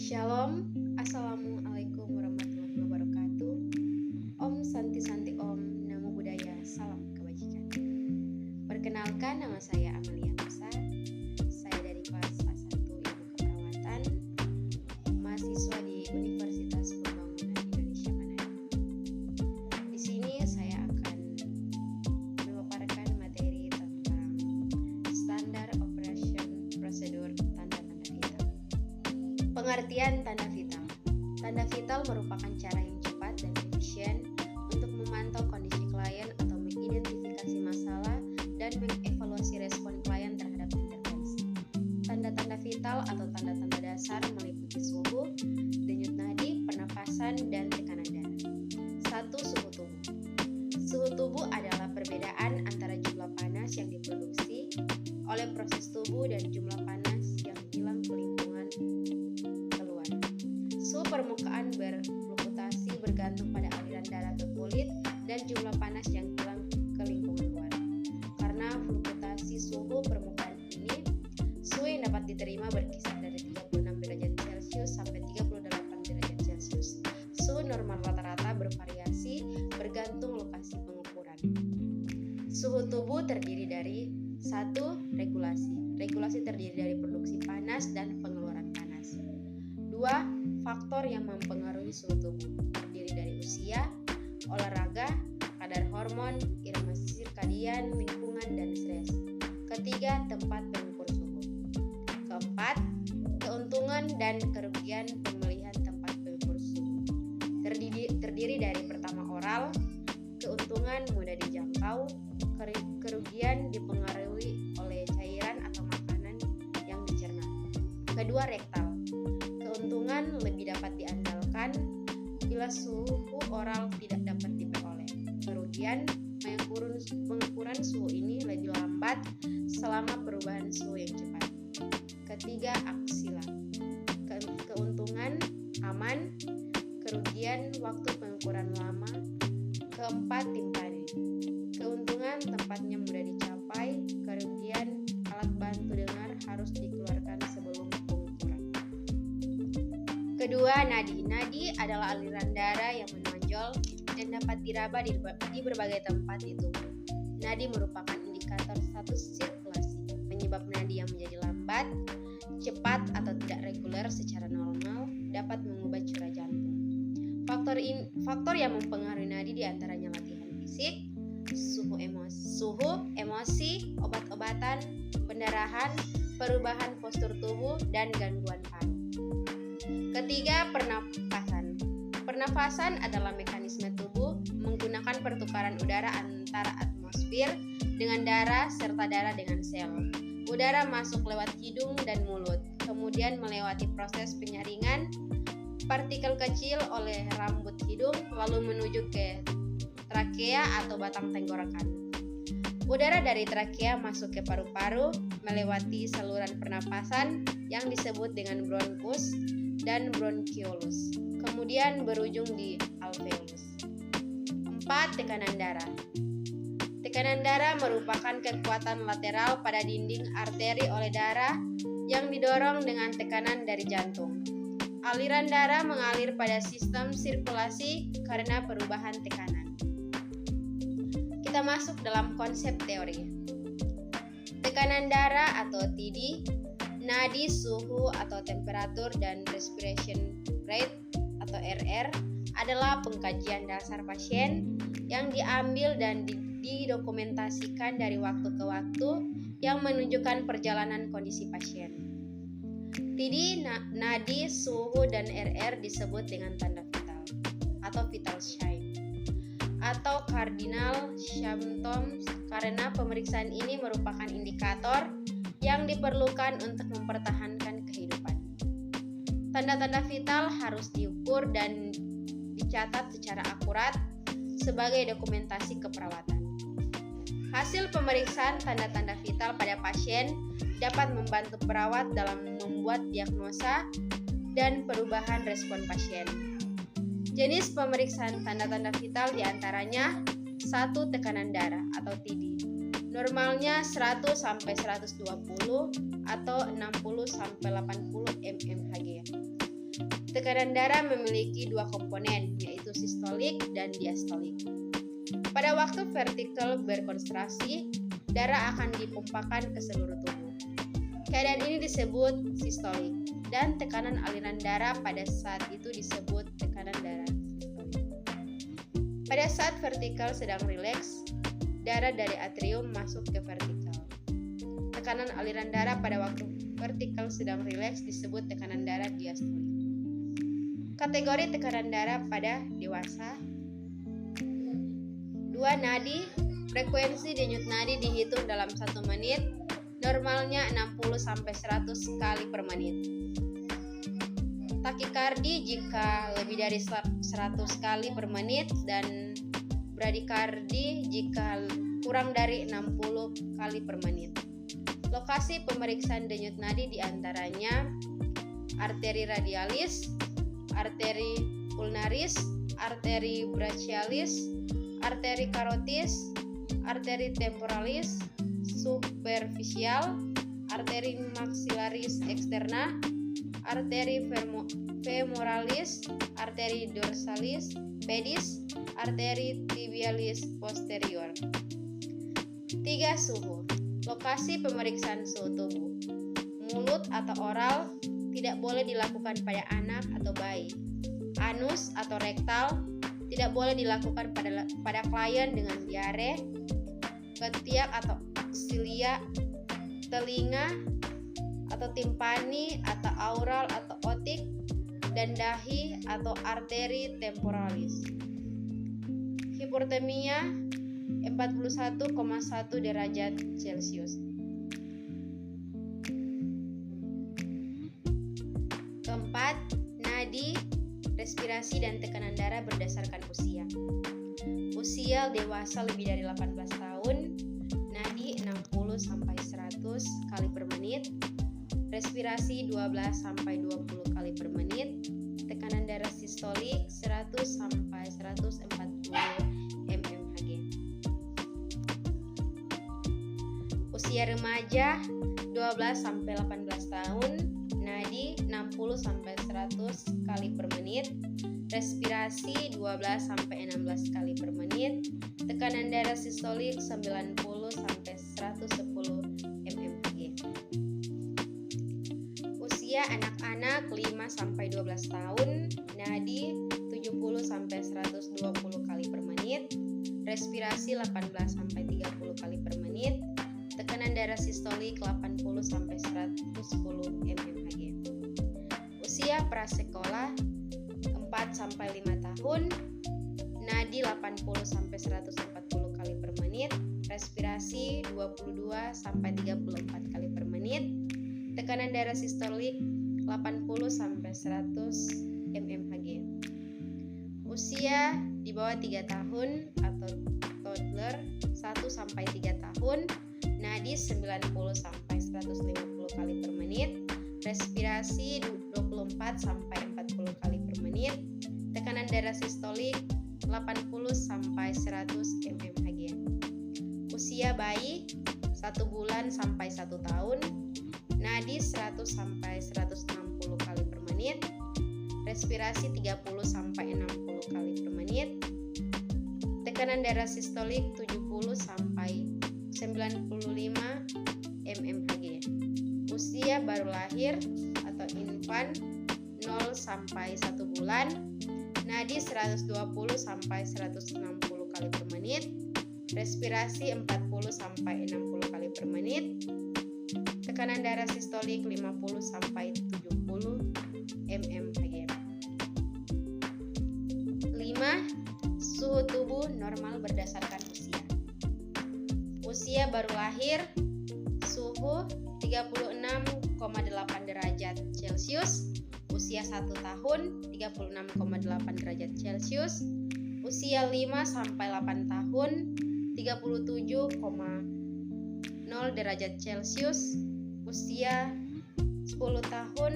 Shalom, Assalamualaikum warahmatullahi wabarakatuh. Om Santi Santi Om, Namo Buddhaya, salam kebajikan. Perkenalkan, nama saya Amelia Musa. Saya dari kelas A1 Ilmu Keperawatan, mahasiswa di Universitas Pembangunan Indonesia Manado. Di sini saya akan memaparkan materi tentang standar operation prosedur tanda-tanda vital. Pengertian tanda vital. Tanda vital merupakan cara yang cepat dan efisien untuk memantau kondisi klien atau mengidentifikasi masalah dan mengevaluasi respon klien terhadap intervensi. Tanda-tanda vital atau tanda-tanda dasar meliputi suhu, denyut nadi, pernapasan, dan tekanan darah. 1. Suhu tubuh. Suhu tubuh adalah perbedaan antara jumlah panas yang diproduksi oleh proses tubuh dan jumlah panas yang hilang ke lingkungan keluar. Suhu permukaan berfluktuasi bergantung pada aliran darah ke kulit dan jumlah panas yang hilang ke lingkungan luar. Karena fluktuasi suhu permukaan ini, suhu yang dapat diterima berkisar dari 36 derajat Celcius sampai 38 derajat Celcius. Suhu normal rata-rata bervariasi bergantung lokasi pengukuran. Suhu tubuh terdiri dari 1. Regulasi. Regulasi terdiri dari produksi panas dan pengeluaran panas. 2. Faktor yang mempengaruhi suhu tubuh terdiri dari usia, olahraga, kadar hormon, irama sirkadian, lingkungan, dan stres. 3. Tempat pengukur suhu. 4. Keuntungan dan kerugian pemilihan tempat pengukur suhu terdiri dari pertama oral, keuntungan mudah dijangkau, kerugian dipengaruhi oleh cairan atau makanan yang dicerna. Kedua, rektal. Keuntungan lebih dapat diandalkan bila suhu oral tidak dapat diperoleh. Kerugian, pengukuran suhu ini lebih lambat selama perubahan suhu yang cepat. Ketiga, aksila. Keuntungan aman, kerugian waktu pengukuran lama. Keempat, timpani. Keuntungan tempatnya mudah dicapai, kerugian alat bantu dengar harus dikeluarkan sebelum pengukuran. Kedua, nadi. Nadi adalah aliran darah yang menonjol dan dapat diraba di berbagai tempat di tubuh. Nadi merupakan indikator status sirkulasi. Penyebab nadi yang menjadi lambat, cepat atau tidak reguler secara normal dapat mengubah curah jantung. Faktor yang mempengaruhi nadi diantaranya latihan fisik, suhu emosi, obat-obatan, pendarahan, perubahan postur tubuh, dan gangguan paru. Ketiga, pernapasan. Pernapasan adalah mekanisme tubuh menggunakan pertukaran udara antara atmosfer dengan darah serta darah dengan sel. Udara masuk lewat hidung dan mulut, kemudian melewati proses penyaringan partikel kecil oleh rambut hidung lalu menuju ke trakea atau batang tenggorokan. Udara dari trakea masuk ke paru-paru melewati saluran pernapasan yang disebut dengan bronkus dan bronchiolus, kemudian berujung di alveolus. 4. Tekanan darah. Tekanan darah merupakan kekuatan lateral pada dinding arteri oleh darah yang didorong dengan tekanan dari jantung. Aliran darah mengalir pada sistem sirkulasi karena perubahan tekanan. Kita masuk dalam konsep teori. Tekanan darah atau TD, nadi, suhu atau temperatur, dan respiration rate atau RR adalah pengkajian dasar pasien yang diambil dan didokumentasikan dari waktu ke waktu yang menunjukkan perjalanan kondisi pasien. TD, nadi, suhu, dan RR disebut dengan tanda vital atau vital sign atau cardinal symptoms karena pemeriksaan ini merupakan indikator yang diperlukan untuk mempertahankan kehidupan. Tanda-tanda vital harus diukur dan dicatat secara akurat sebagai dokumentasi keperawatan. Hasil pemeriksaan tanda-tanda vital pada pasien dapat membantu perawat dalam membuat diagnosa dan perubahan respon pasien. Jenis pemeriksaan tanda-tanda vital diantaranya 1. Tekanan darah atau TD. Normalnya 100 sampai 120 atau 60 sampai 80 mmHg. Tekanan darah memiliki dua komponen, yaitu sistolik dan diastolik. Pada waktu vertikal berkonsentrasi, darah akan dipompakan ke seluruh tubuh. Keadaan ini disebut sistolik, dan tekanan aliran darah pada saat itu disebut tekanan darah sistolik. Pada saat vertikal sedang rileks, darah dari atrium masuk ke vertikal. Tekanan aliran darah pada waktu vertikal sedang rileks disebut tekanan darah diastolik. Kategori tekanan darah pada dewasa. 2 nadi, frekuensi denyut nadi dihitung dalam 1 menit, normalnya 60-100 kali per menit. Takikardi jika lebih dari 100 kali per menit dan bradikardi jika kurang dari 60 kali per menit. Lokasi pemeriksaan denyut nadi diantaranya arteri radialis, arteri pulmonaris, arteri brachialis, arteri carotis, arteri temporalis, superficial, arteri maxillaris externa, arteri femoralis, arteri dorsalis, pedis, arteri tibialis posterior. 3. Suhu. Lokasi pemeriksaan suhu tubuh. Mulut atau oral tidak boleh dilakukan pada anak atau bayi. Anus atau rektal tidak boleh dilakukan pada klien dengan diare, ketiak atau aksilia, telinga atau timpani atau aural atau otik, dan dahi atau arteri temporalis. Hipotermia 41,1 derajat Celcius. Keempat, nadi, respirasi dan tekanan darah berdasarkan usia. Usia dewasa lebih dari 18 tahun, nadi 60-100 kali per menit, respirasi 12-20 kali per menit, tekanan darah sistolik 100-140 mmHg. Usia remaja 12-18 tahun, nadi 60-100 kali per menit, respirasi 12-16 kali per menit, tekanan darah sistolik 90-110 mmHg. Usia anak-anak 5-12 tahun, nadi 70-120 kali per menit, respirasi 18-30 kali per menit, tekanan darah sistolik 80-110 mmHg. Usia prasekolah 4-5 tahun, nadi 80-140 kali per menit, respirasi 22-34 kali per menit, tekanan darah sistolik 80-100 mmHg. Usia di bawah 3 tahun atau toddler 1-3 tahun, nadi 90-150 kali per menit, respirasi 24-40 kali per menit, tekanan darah sistolik 80-100 mmHg. Usia bayi 1 bulan sampai 1 tahun, nadi 100-160 kali per menit, respirasi 30-60 kali per menit, tekanan darah sistolik 70-95 mmHg. Usia baru lahir atau infant 0-1 bulan, nadi 120-160 kali per menit, respirasi 40-60 kali per menit, tekanan darah sistolik 50-70 mmHg. 5. Suhu tubuh normal berdasarkan usia. Usia baru lahir, suhu 36,8 derajat Celcius, usia 1 tahun 36,8 derajat Celcius, usia 5-8 tahun 37,0 derajat Celcius, usia 10 tahun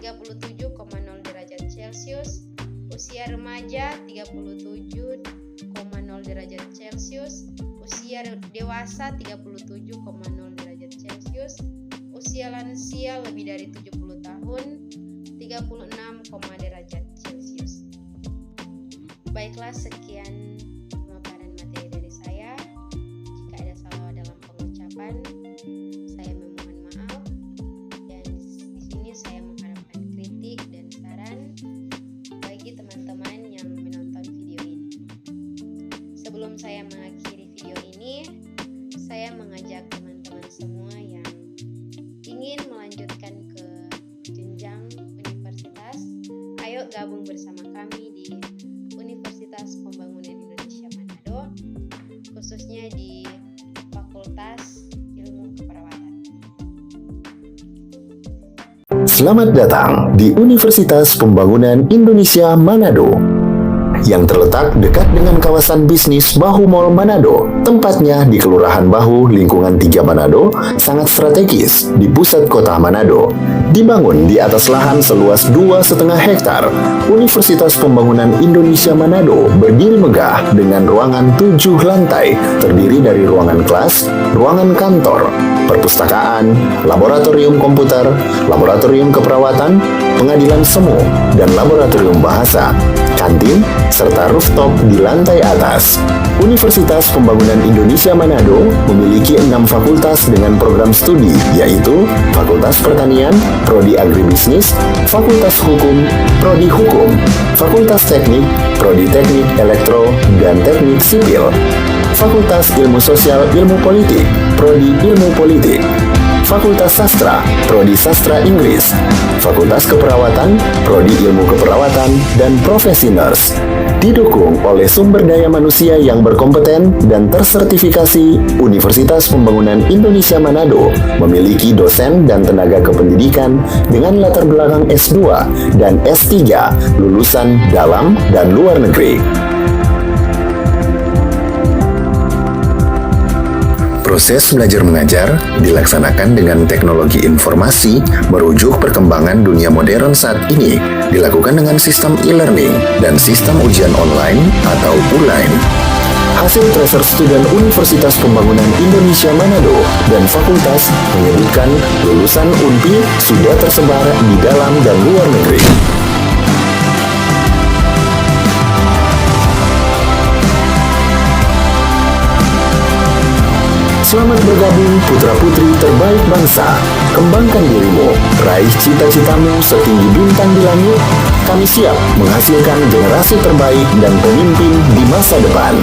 37,0 derajat Celcius, usia remaja 37,0 derajat Celcius, usia dewasa 37,0 derajat Celcius, usia lansia lebih dari 70 tahun 36,0 derajat Celcius. Baiklah, sekian pemaparan materi dari saya. Jika ada salah dalam pengucapan, saya memohon maaf. Dan di sini saya mengharapkan kritik dan saran bagi teman-teman yang menonton video ini. Sebelum saya mengakhiri video ini, saya mengajak teman-teman semua yang ingin melanjutkan ke jenjang universitas, ayo gabung bersama kami di Universitas Pembangunan Indonesia Manado, khususnya di Fakultas Ilmu Keperawatan. Selamat datang di Universitas Pembangunan Indonesia Manado yang terletak dekat dengan kawasan bisnis Bahu Mall Manado. Tempatnya di Kelurahan Bahu, lingkungan 3 Manado, sangat strategis di pusat kota Manado. Dibangun di atas lahan seluas 2,5 hektar, Universitas Pembangunan Indonesia Manado berdiri megah dengan ruangan 7 lantai, terdiri dari ruangan kelas, ruangan kantor, perpustakaan, laboratorium komputer, laboratorium keperawatan, pengadilan semu, dan laboratorium bahasa, kantin, serta rooftop di lantai atas. Universitas Pembangunan Indonesia Manado memiliki 6 fakultas dengan program studi, yaitu Fakultas Pertanian, Prodi Agribisnis, Fakultas Hukum, Prodi Hukum, Fakultas Teknik, Prodi Teknik Elektro dan Teknik Sipil, Fakultas Ilmu Sosial Ilmu Politik, Prodi Ilmu Politik, Fakultas Sastra, Prodi Sastra Inggris, Fakultas Keperawatan, Prodi Ilmu Keperawatan, dan Profesi Nurse. Didukung oleh sumber daya manusia yang berkompeten dan tersertifikasi, Universitas Pembangunan Indonesia Manado memiliki dosen dan tenaga kependidikan dengan latar belakang S2 dan S3 lulusan dalam dan luar negeri. Proses belajar mengajar dilaksanakan dengan teknologi informasi merujuk perkembangan dunia modern saat ini, dilakukan dengan sistem e-learning dan sistem ujian online atau ULAIN. Hasil tracer student Universitas Pembangunan Indonesia Manado dan fakultas menyebutkan lulusan UNPI sudah tersebar di dalam dan luar negeri. Selamat bergabung putra-putri terbaik bangsa. Kembangkan dirimu, raih cita-citamu setinggi bintang di langit. Kami siap menghasilkan generasi terbaik dan pemimpin di masa depan.